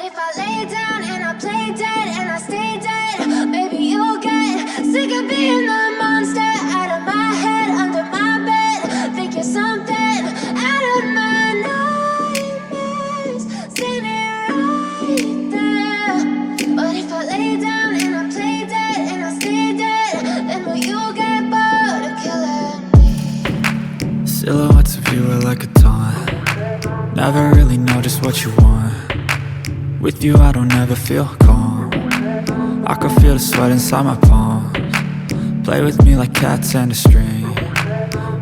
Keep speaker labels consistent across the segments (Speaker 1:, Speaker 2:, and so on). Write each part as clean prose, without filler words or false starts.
Speaker 1: But if I lay down and I play dead and I stay dead, maybe you'll get sick of being the monster out of my head, under my bed. Think you're something out of my nightmares, seen it right there. But if I lay down and I play dead and I stay dead, then will you get bored of killing me?
Speaker 2: Silhouettes of you are like a taunt. Never really know just what you want. With you I don't ever feel calm. I can feel the sweat inside my palms. Play with me like cats and a string.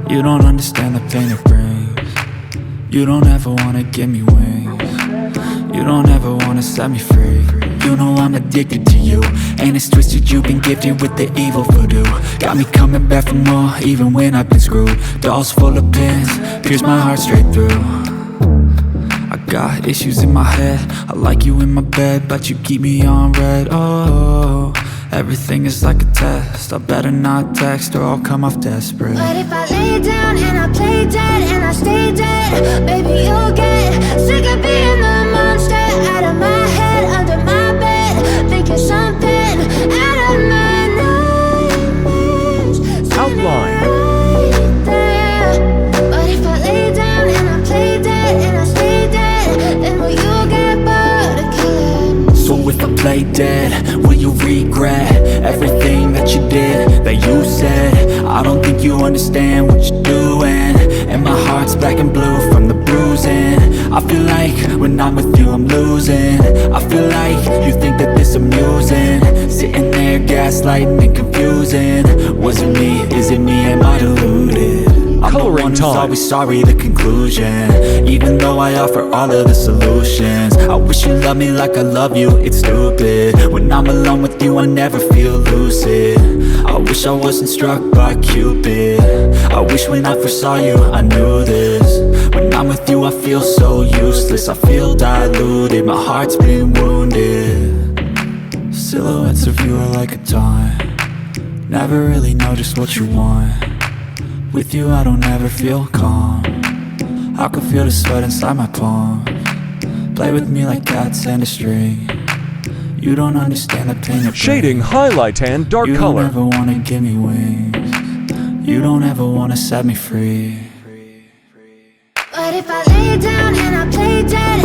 Speaker 2: You don't understand the pain it brings. You don't ever wanna give me wings. You don't ever wanna set me free. You know I'm addicted to you, and it's twisted, you've been gifted with the evil voodoo. Got me coming back for more, even when I've been screwed. Dolls full of pins, pierce my heart straight through. I got issues in my head, I like you in my bed, but you keep me on red. Oh, everything is like a test, I better not text or I'll come off desperate.
Speaker 1: But if I lay down and I play dead and I stay dead, maybe you'll get sick of being the monster out of my head, under my bed. Think you're something out of my nightmares,
Speaker 3: Outline.
Speaker 1: right there. But if I lay down and I play dead and I stay dead, then will you get bored of killing me?
Speaker 2: So if I play dead, will you regret everything that you did, that you said? I don't think you understand what you're doing, and my heart's black and blue from the bruising. I feel like when I'm with you I'm losing. I feel like you think that this amusing, sitting there gaslighting and confusing. Was it me? Is it me? Am I deluded? I'm the
Speaker 3: Coloring
Speaker 2: one who's
Speaker 3: time.
Speaker 2: always sorry, the conclusion. Even though I offer all of the solutions, I wish you loved me like I love you, it's stupid. When I'm alone with you I never feel lucid. I wish I wasn't struck by Cupid. I wish when I first saw you I knew this. When I'm with you I feel so useless, I feel diluted, my heart's been wounded. Silhouettes of you are like a taunt. Never really know just what you want. With you I don't ever feel calm. I can feel the sweat inside my palms. Play with me like cats and a string. You don't understand the pain it
Speaker 3: Shading,
Speaker 2: brings.
Speaker 3: highlight, and dark
Speaker 2: You
Speaker 3: color.
Speaker 2: don't ever wanna give me wings. You don't ever wanna set me free.
Speaker 1: But if I lay down and I play dead